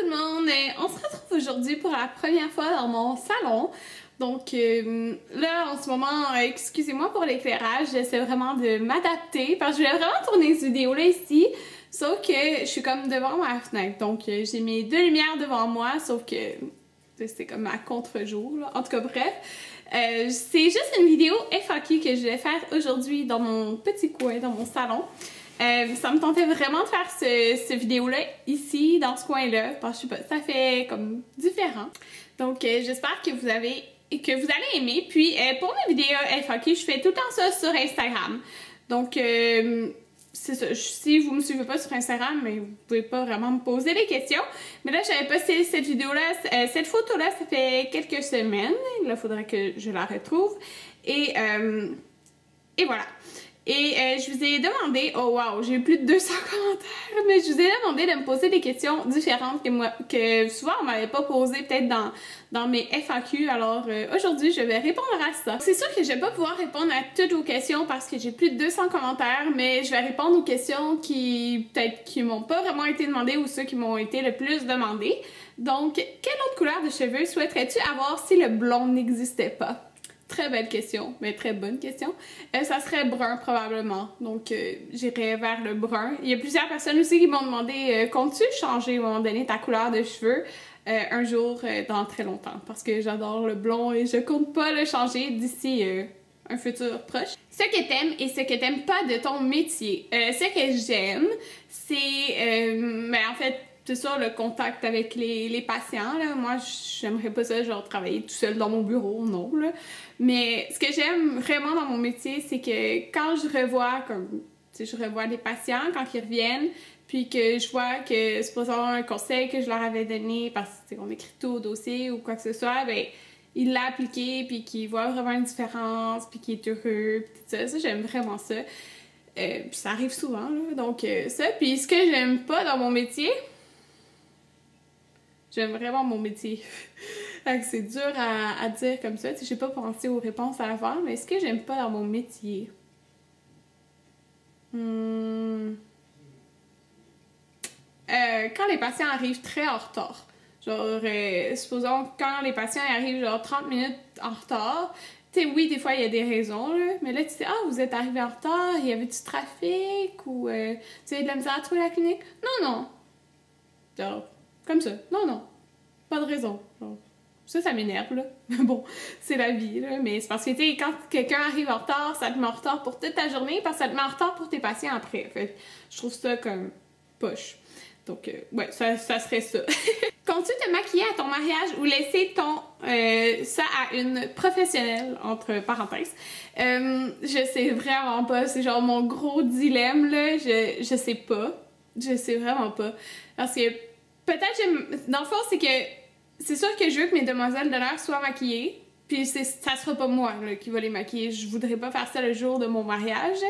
tout le monde, on se retrouve aujourd'hui pour la première fois dans mon salon. Donc là en ce moment, excusez-moi pour l'éclairage, j'essaie vraiment de m'adapter parce que je voulais vraiment tourner cette vidéo là ici, sauf que je suis comme devant ma fenêtre, donc j'ai mes deux lumières devant moi, sauf que c'est comme à contre-jour là. En tout cas bref, c'est juste une vidéo FAQ que je vais faire aujourd'hui dans mon petit coin, dans mon salon. Ça me tentait vraiment de faire ce vidéo-là ici, dans ce coin-là, parce que je sais pas, ça fait comme différent. Donc j'espère que vous allez aimer. Puis pour mes vidéos FAQ, je fais tout le temps ça sur Instagram. Donc c'est ça, si vous me suivez pas sur Instagram, mais vous pouvez pas vraiment me poser des questions. Mais là, j'avais posté cette vidéo-là, cette photo-là, ça fait quelques semaines. Là, il faudrait que je la retrouve. Et voilà. Et je vous ai demandé, oh wow, j'ai eu plus de 200 commentaires, mais je vous ai demandé de me poser des questions différentes que souvent on m'avait pas posées peut-être dans mes FAQ, alors aujourd'hui je vais répondre à ça. C'est sûr que je vais pas pouvoir répondre à toutes vos questions parce que j'ai plus de 200 commentaires, mais je vais répondre aux questions qui peut-être qui m'ont pas vraiment été demandées ou ceux qui m'ont été le plus demandées. Donc, quelle autre couleur de cheveux souhaiterais-tu avoir si le blond n'existait pas? Très belle question, mais très bonne question. Ça serait brun probablement, donc j'irais vers le brun. Il y a plusieurs personnes aussi qui m'ont demandé comptes-tu changer à un moment donné ta couleur de cheveux un jour dans très longtemps, parce que j'adore le blond et je compte pas le changer d'ici un futur proche. Ce que t'aimes et ce que t'aimes pas de ton métier. Ce que j'aime, c'est, mais en fait, c'est sûr, le contact avec les patients, là. Moi, j'aimerais pas ça, genre, travailler tout seul dans mon bureau, non, là. Mais ce que j'aime vraiment dans mon métier, c'est que quand je revois, comme, tu sais, je revois les patients quand ils reviennent, puis que je vois que, supposons un conseil que je leur avais donné, parce qu'on écrit tout au dossier ou quoi que ce soit, ben, il l'a appliqué, puis qu'il voit vraiment une différence, puis qu'il est heureux, puis tout ça. Ça, j'aime vraiment ça. Puis ça arrive souvent, là. Donc, ça. Puis ce que j'aime pas dans mon métier, j'aime vraiment mon métier. C'est dur à dire comme ça. Je sais pas penser aux réponses à avoir, mais ce que j'aime pas dans mon métier? Quand les patients arrivent très en retard. Genre, supposons quand les patients arrivent genre 30 minutes en retard, tu sais, oui, des fois il y a des raisons, là, mais là tu sais, ah, vous êtes arrivé en retard, il y avait du trafic, ou tu avez de la misère à trouver la clinique? Non, non. Genre, comme ça. Non, non. Pas de raison. Genre, ça m'énerve, là. Bon, c'est la vie, là. Mais c'est parce que, tu sais, quand quelqu'un arrive en retard, ça te met en retard pour toute ta journée, parce que ça te met en retard pour tes patients après. Fait je trouve ça comme poche. Donc, ouais, ça serait ça. Comptes-tu te maquiller à ton mariage ou laisser ça à une professionnelle, entre parenthèses? Je sais vraiment pas. C'est genre mon gros dilemme, là. Je sais pas. Je sais vraiment pas. Parce que peut-être, dans le fond, c'est que c'est sûr que je veux que mes demoiselles d'honneur soient maquillées, puis ça sera pas moi là, qui va les maquiller. Je voudrais pas faire ça le jour de mon mariage.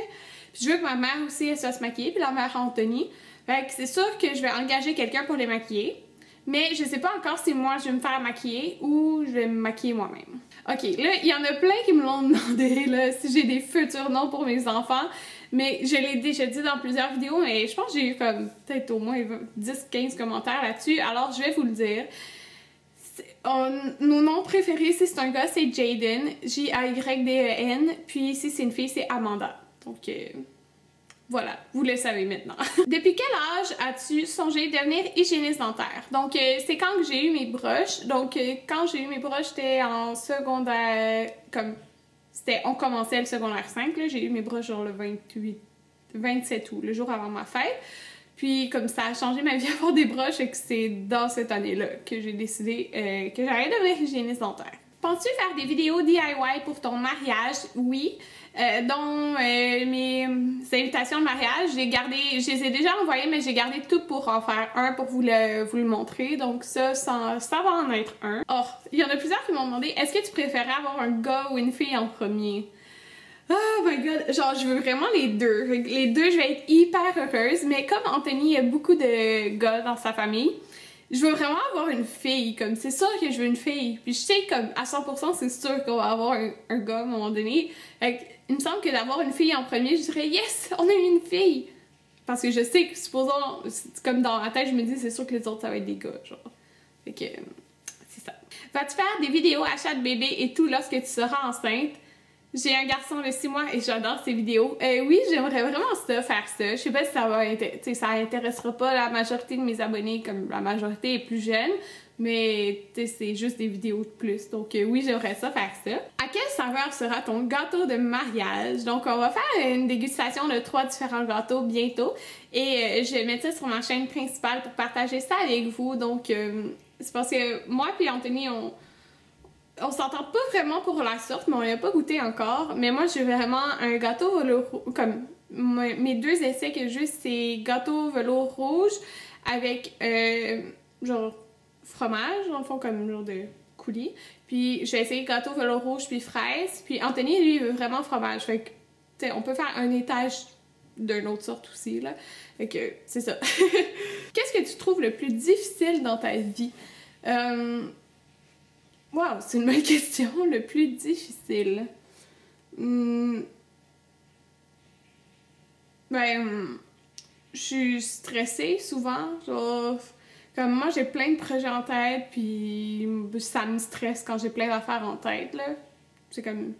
Puis je veux que ma mère aussi, elle soit se maquiller, puis la mère Anthony. Fait que c'est sûr que je vais engager quelqu'un pour les maquiller, mais je sais pas encore si moi je vais me faire maquiller ou je vais me maquiller moi-même. Ok, là, il y en a plein qui me l'ont demandé, là, si j'ai des futurs noms pour mes enfants. Mais je l'ai déjà dit dans plusieurs vidéos, mais je pense que j'ai eu comme peut-être au moins 10-15 commentaires là-dessus, alors je vais vous le dire. Nos noms préférés, si c'est un gars, c'est Jaden, J-A-Y-D-E-N, puis si c'est une fille, c'est Amanda. Donc voilà, vous le savez maintenant. Depuis quel âge as-tu songé devenir hygiéniste dentaire? Donc c'est quand que j'ai eu mes broches. Donc quand j'ai eu mes broches, j'étais en secondaire, comme on commençait le secondaire 5, j'ai eu mes broches genre le 27 août, le jour avant ma fête. Puis comme ça a changé ma vie à avoir des broches et que c'est dans cette année-là que j'ai décidé que j'allais devenir hygiéniste dentaire. Penses-tu faire des vidéos DIY pour ton mariage? Oui. Dont mes invitations de mariage, je les ai déjà envoyées, mais j'ai gardé tout pour en faire un pour vous le montrer. Donc ça va en être un. Oh, il y en a plusieurs qui m'ont demandé, est-ce que tu préférais avoir un gars ou une fille en premier? Oh my god, genre je veux vraiment les deux. Les deux, je vais être hyper heureuse, mais comme Anthony a beaucoup de gars dans sa famille, je veux vraiment avoir une fille, comme c'est sûr que je veux une fille. Puis je sais comme à 100% c'est sûr qu'on va avoir un gars à un moment donné. Fait que, il me semble que d'avoir une fille en premier, je dirais yes, on a eu une fille. Parce que je sais que, supposons, comme dans ma tête, je me dis, c'est sûr que les autres, ça va être des gars, genre. Fait que, c'est ça. Vas-tu faire des vidéos achat de bébé et tout lorsque tu seras enceinte? J'ai un garçon de 6 mois et j'adore ses vidéos. Oui, j'aimerais vraiment ça, faire ça. Je sais pas si ça va ça intéressera pas la majorité de mes abonnés, comme la majorité est plus jeune, mais c'est juste des vidéos de plus. Donc oui, j'aimerais ça, faire ça. À quelle saveur sera ton gâteau de mariage? Donc on va faire une dégustation de 3 différents gâteaux bientôt et je vais mettre ça sur ma chaîne principale pour partager ça avec vous. Donc c'est parce que moi puis Anthony, on s'entend pas vraiment pour la sorte, mais on l'a pas goûté encore. Mais moi, j'ai vraiment un gâteau velours, comme mes 2 essais que j'ai, c'est gâteau velours rouge avec genre fromage, dans le fond, comme genre de coulis. Puis je vais essayer gâteau velours rouge puis fraise. Puis Anthony, lui, il veut vraiment fromage. Fait que, tu sais, on peut faire un étage d'une autre sorte aussi, là. Fait que, c'est ça. Qu'est-ce que tu trouves le plus difficile dans ta vie? Wow, c'est une bonne question. Le plus difficile. Je suis stressée souvent. Genre, comme moi, j'ai plein de projets en tête, puis ça me stresse quand j'ai plein d'affaires en tête, là. C'est comme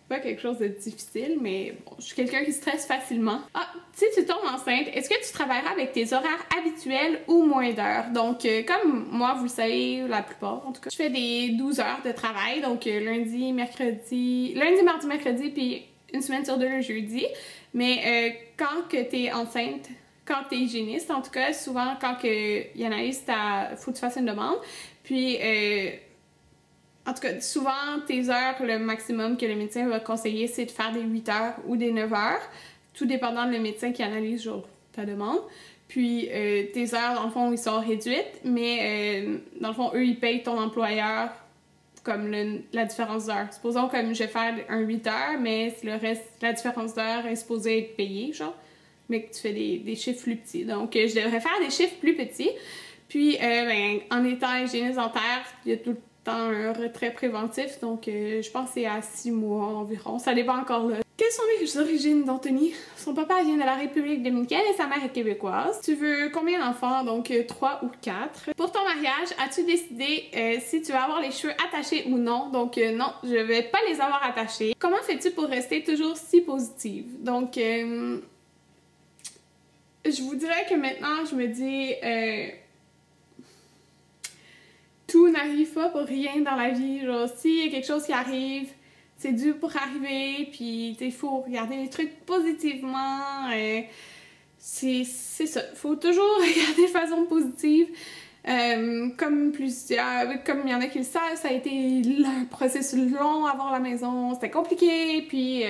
pas quelque chose de difficile, mais bon, je suis quelqu'un qui stresse facilement. Ah, si tu tombes enceinte, est-ce que tu travailleras avec tes horaires habituels ou moins d'heures? Donc, comme moi, vous le savez, la plupart, en tout cas, je fais des 12 heures de travail, donc lundi, mardi, mercredi, puis une semaine sur 2 le jeudi. Mais quand que t'es enceinte, quand t'es hygiéniste, en tout cas, souvent, quand il y en a eu, faut que tu fasses une demande. Puis, en tout cas, souvent, tes heures, le maximum que le médecin va conseiller, c'est de faire des 8 heures ou des 9 heures, tout dépendant de le médecin qui analyse genre ta demande. Puis, tes heures, dans le fond, ils sont réduites, mais dans le fond, eux, ils payent ton employeur comme la différence d'heures. Supposons comme je vais faire un 8 heures, mais le reste, la différence d'heures est supposée être payée, genre, mais que tu fais des chiffres plus petits. Donc, je devrais faire des chiffres plus petits. Puis, en étant hygiéniste dentaire, il y a tout le un retrait préventif, donc je pense que c'est à 6 mois environ. Ça dépend encore là. Quelles sont les origines d'Anthony? Son papa vient de la République dominicaine et sa mère est québécoise. Tu veux combien d'enfants? Donc 3 ou 4. Pour ton mariage, as-tu décidé si tu vas avoir les cheveux attachés ou non? Donc non, je vais pas les avoir attachés. Comment fais-tu pour rester toujours si positive? Donc je vous dirais que maintenant je me dis tout n'arrive pas pour rien dans la vie. Genre, s'il y a quelque chose qui arrive, c'est dû pour arriver, puis il faut regarder les trucs positivement. C'est ça. Faut toujours regarder de façon positive. Comme il y en a qui le savent, ça a été un processus long à avoir la maison. C'était compliqué, puis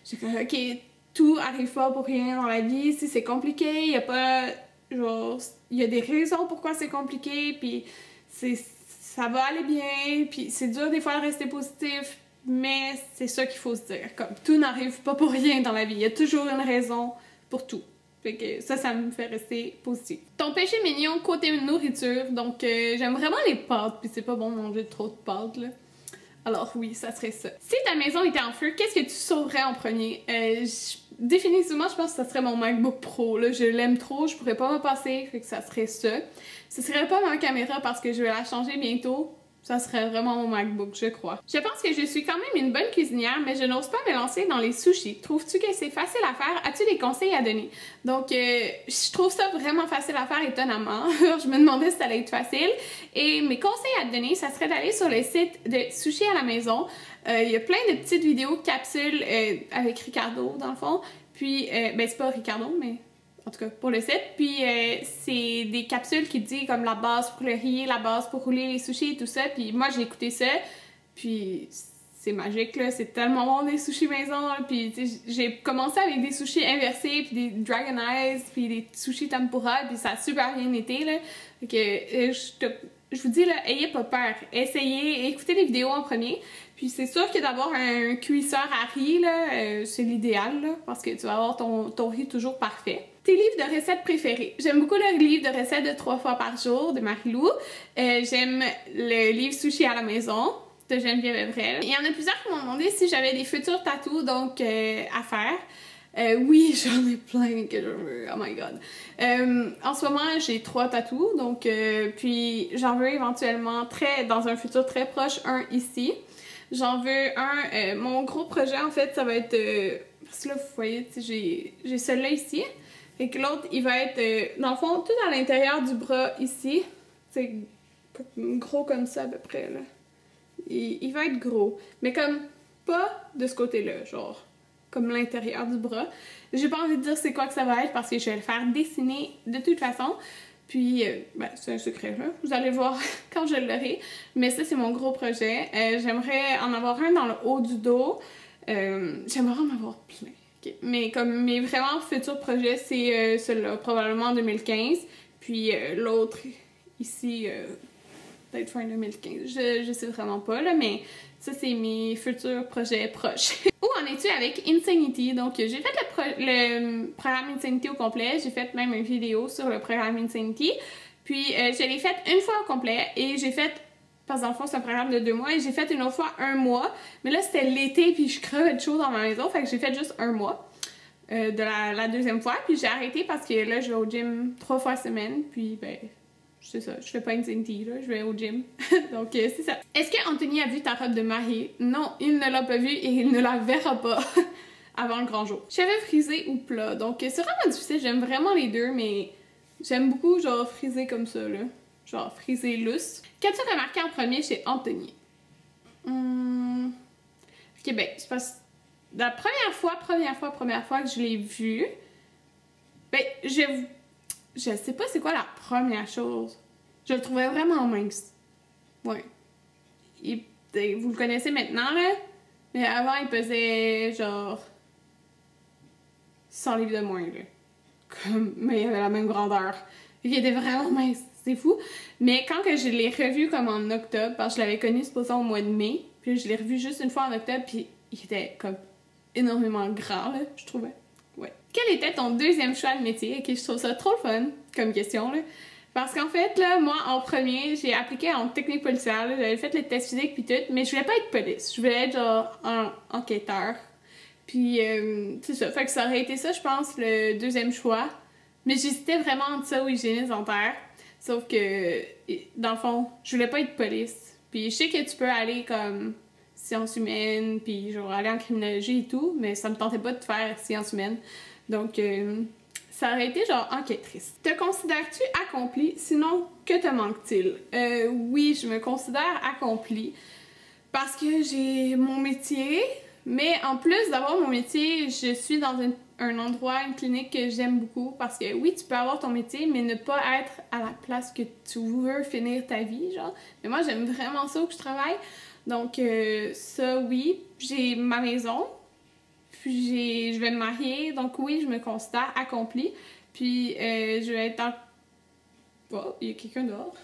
j'ai fait, ok, tout arrive pas pour rien dans la vie. Si c'est compliqué, il y a pas, genre, il y a des raisons pourquoi c'est compliqué, puis ça va aller bien, puis c'est dur des fois de rester positif, mais c'est ça qu'il faut se dire. Comme tout n'arrive pas pour rien dans la vie, il y a toujours une raison pour tout. Fait que ça me fait rester positif. Ton péché mignon côté nourriture, donc j'aime vraiment les pâtes, puis c'est pas bon de manger trop de pâtes, là. Alors oui, ça serait ça. Si ta maison était en feu, qu'est-ce que tu sauverais en premier? Définitivement, je pense que ça serait mon MacBook Pro. Là. Je l'aime trop, je pourrais pas me passer, fait que ça serait ça. Ce serait pas ma caméra parce que je vais la changer bientôt. Ça serait vraiment mon MacBook, je crois. Je pense que je suis quand même une bonne cuisinière, mais je n'ose pas me lancer dans les sushis. Trouves-tu que c'est facile à faire? As-tu des conseils à donner? Donc, je trouve ça vraiment facile à faire, étonnamment. Je me demandais si ça allait être facile. Et mes conseils à te donner, ça serait d'aller sur le site de Sushi à la maison. Il y a plein de petites vidéos capsules avec Ricardo, dans le fond. Puis, ben c'est pas Ricardo, mais... en tout cas pour le site, puis c'est des capsules qui disent comme la base pour le riz, la base pour rouler les sushis et tout ça, puis moi j'ai écouté ça, puis c'est magique là, c'est tellement bon des sushis maison, là. Puis j'ai commencé avec des sushis inversés, puis des dragon eyes, puis des sushis tempura, puis ça a super bien été là, donc je vous dis là, ayez pas peur, essayez, écoutez les vidéos en premier. Puis c'est sûr que d'avoir un cuisseur à riz, là, c'est l'idéal, là, parce que tu vas avoir ton riz toujours parfait. Tes livres de recettes préférés. J'aime beaucoup le livre de recettes de 3 fois par jour de Marie-Lou. J'aime le livre Sushi à la maison de Geneviève Evrel. Il y en a plusieurs qui m'ont demandé si j'avais des futurs tatous donc à faire. Oui, j'en ai plein que je veux, oh my god. En ce moment, j'ai 3 tatous, donc puis j'en veux éventuellement dans un futur très proche, un ici. J'en veux un, mon gros projet en fait, ça va être, parce que là vous voyez, j'ai celui-là ici, et que l'autre il va être, dans le fond, tout à l'intérieur du bras ici, c'est gros comme ça à peu près là. Il va être gros, mais comme pas de ce côté-là, genre comme l'intérieur du bras. J'ai pas envie de dire c'est quoi que ça va être parce que je vais le faire dessiner de toute façon. Puis, ben, c'est un secret là, vous allez voir quand je l'aurai. Mais ça, c'est mon gros projet. J'aimerais en avoir un dans le haut du dos. J'aimerais en avoir plein. Okay. Mais comme mes vraiment futurs projets, c'est celui-là, probablement en 2015. Puis l'autre ici, peut-être fin 2015. Je sais vraiment pas, là, mais ça, c'est mes futurs projets proches. Où en es-tu avec Insanity? Donc, j'ai fait le programme Insanity au complet. J'ai fait même une vidéo sur le programme Insanity. Puis, je l'ai fait une fois au complet et j'ai fait, parce que dans le fond, c'est un programme de 2 mois, et j'ai fait une autre fois 1 mois. Mais là, c'était l'été, puis je crevais de chaud dans ma maison, fait que j'ai fait juste 1 mois de la deuxième fois. Puis, j'ai arrêté parce que là, je vais au gym 3 fois semaine, puis ben... c'est ça, je fais pas Insanity, là, je vais au gym. Donc, c'est ça. Est-ce que Anthony a vu ta robe de mariée? Non, il ne l'a pas vue et il ne la verra pas avant le grand jour. Cheveux frisés ou plats? Donc, c'est vraiment difficile. J'aime vraiment les deux, mais j'aime beaucoup, genre, frisé comme ça, là. Genre, frisé lousse. Qu'as-tu remarqué en premier chez Anthony? Ok, ben, c'est parce que la première fois que je l'ai vu, ben, je sais pas c'est quoi la première chose. Je le trouvais vraiment mince. Ouais. Vous le connaissez maintenant, là. Mais avant, il pesait genre 100 livres de moins, là. Mais il avait la même grandeur. Il était vraiment mince. C'est fou. Mais quand que je l'ai revu comme en octobre, parce que je l'avais connu supposons au mois de mai, puis je l'ai revu juste une fois en octobre, puis il était comme énormément grand, là, je trouvais. Ouais. Quel était ton deuxième choix de métier? Ok, je trouve ça trop fun comme question, là. Parce qu'en fait, là, moi, en premier, j'ai appliqué en technique policière, j'avais fait les tests physiques puis tout, mais je voulais pas être police, je voulais être genre un enquêteur. Puis, c'est ça, fait que ça aurait été ça, je pense, le deuxième choix. Mais j'hésitais vraiment entre ça ou hygiéniste dentaire. Sauf que, dans le fond, je voulais pas être police. Puis je sais que tu peux aller comme sciences humaines, puis genre aller en criminologie et tout, mais ça me tentait pas de faire sciences humaines. Donc, ça aurait été genre enquêtrice. Te considères-tu accomplie? Sinon, que te manque-t-il? Oui, je me considère accomplie parce que j'ai mon métier, mais en plus d'avoir mon métier, je suis dans un endroit, une clinique que j'aime beaucoup parce que oui, tu peux avoir ton métier, mais ne pas être à la place que tu veux finir ta vie, genre. Mais moi, j'aime vraiment ça où je travaille. Donc, ça, oui. J'ai ma maison. Puis je vais me marier, donc oui, je me considère accomplie. Puis je vais être en... Oh, il y a quelqu'un dehors.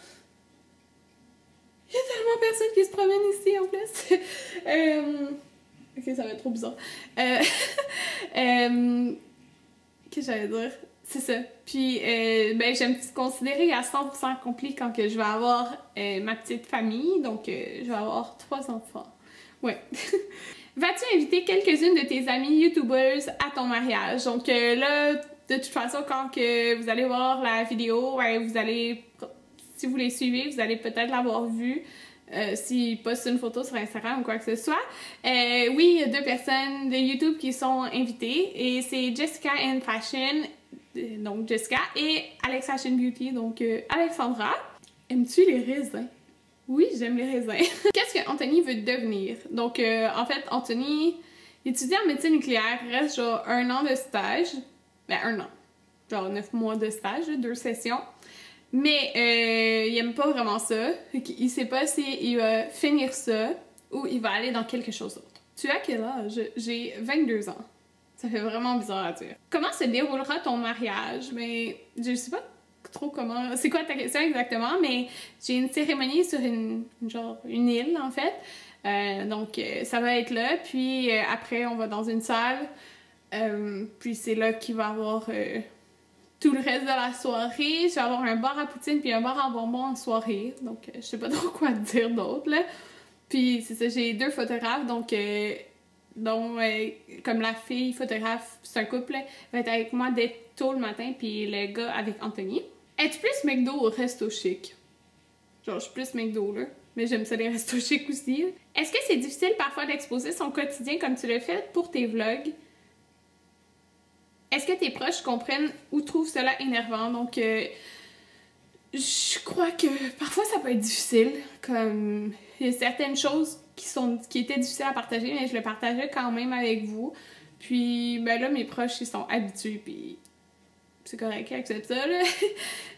Il y a tellement personne qui se promène ici en plus. Ok, ça va être trop bizarre. Qu'est-ce que j'allais dire? C'est ça. Puis ben, je vais me considérer à 100% accomplie quand que je vais avoir ma petite famille. Donc je vais avoir 3 enfants. Ouais. Vas-tu inviter quelques-unes de tes amies youtubeuses à ton mariage? Donc là, de toute façon, quand que vous allez voir la vidéo, ouais, vous allez, si vous les suivez, vous allez peut-être l'avoir vue. S'ils postent une photo sur Instagram ou quoi que ce soit. Oui, il y a 2 personnes de YouTube qui sont invitées et c'est Jessica and Fashion, donc Jessica, et Alex Fashion Beauty, donc Alexandra. Aimes-tu les raisins? Oui, j'aime les raisins. Qu'est-ce que Anthony veut devenir? Donc, en fait, Anthony étudie en médecine nucléaire, il reste genre 1 an de stage. Ben, 1 an. Genre 9 mois de stage, 2 sessions. Mais il aime pas vraiment ça. Il sait pas s'il va finir ça ou il va aller dans quelque chose d'autre. Tu as quel âge? J'ai 22 ans. Ça fait vraiment bizarre à dire. Comment se déroulera ton mariage? Mais je sais pas trop comment... C'est quoi ta question exactement? Mais j'ai une cérémonie sur une île, en fait. Donc, ça va être là. Puis après, on va dans une salle. Puis c'est là qu'il va y avoir... tout le reste de la soirée, je vais avoir un bar à poutine puis un bar à bonbons en soirée. Donc, je sais pas trop quoi dire d'autre, là. Puis, c'est ça, j'ai 2 photographes, donc Donc, comme la fille photographe, c'est un couple, va être avec moi dès tôt le matin, puis le gars avec Anthony. Es-tu plus McDo ou resto chic? Genre, je suis plus McDo, là. Mais j'aime ça les restos chics aussi. Est-ce que c'est difficile parfois d'exposer son quotidien comme tu le fais pour tes vlogs? Est-ce que tes proches comprennent ou trouvent cela énervant? Donc, je crois que parfois ça peut être difficile. Comme, il y a certaines choses qui étaient difficiles à partager, mais je le partageais quand même avec vous. Puis, ben là, mes proches, ils sont habitués, puis c'est correct, ils acceptent ça, là.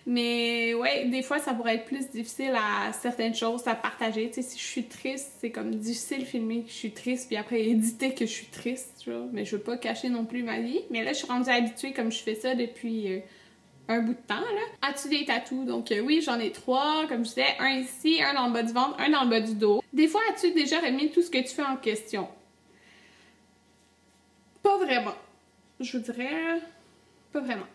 Mais ouais, des fois, ça pourrait être plus difficile à certaines choses à partager. Tu sais, si je suis triste, c'est comme difficile de filmer que je suis triste, puis après éditer que je suis triste, tu vois. Mais je veux pas cacher non plus ma vie. Mais là, je suis rendue habituée comme je fais ça depuis un bout de temps, là. As-tu des tatous? Donc oui, j'en ai 3, comme je disais, un ici, un dans le bas du ventre, un dans le bas du dos. Des fois, as-tu déjà remis tout ce que tu fais en question? Pas vraiment. Je vous dirais... pas vraiment.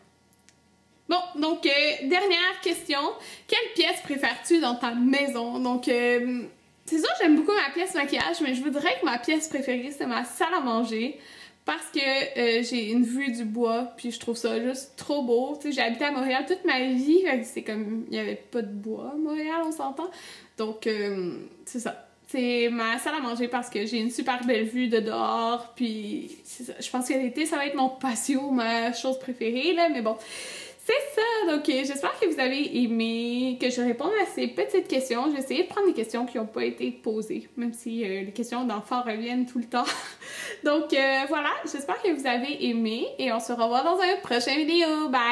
Bon, donc, dernière question. Quelle pièce préfères-tu dans ta maison? Donc, c'est sûr, j'aime beaucoup ma pièce maquillage, mais je vous dirais que ma pièce préférée, c'est ma salle à manger. Parce que j'ai une vue du bois, puis je trouve ça juste trop beau. Tu sais, j'ai habité à Montréal toute ma vie, c'est comme, il n'y avait pas de bois à Montréal, on s'entend. Donc, c'est ça. C'est ma salle à manger parce que j'ai une super belle vue de dehors, puis c'est ça. Je pense que l'été, ça va être mon patio, ma chose préférée, là, mais bon. C'est ça, donc j'espère que vous avez aimé que je réponde à ces petites questions. J'ai essayé de prendre des questions qui n'ont pas été posées, même si les questions d'enfants reviennent tout le temps. Donc voilà, j'espère que vous avez aimé et on se revoit dans un prochain vidéo. Bye!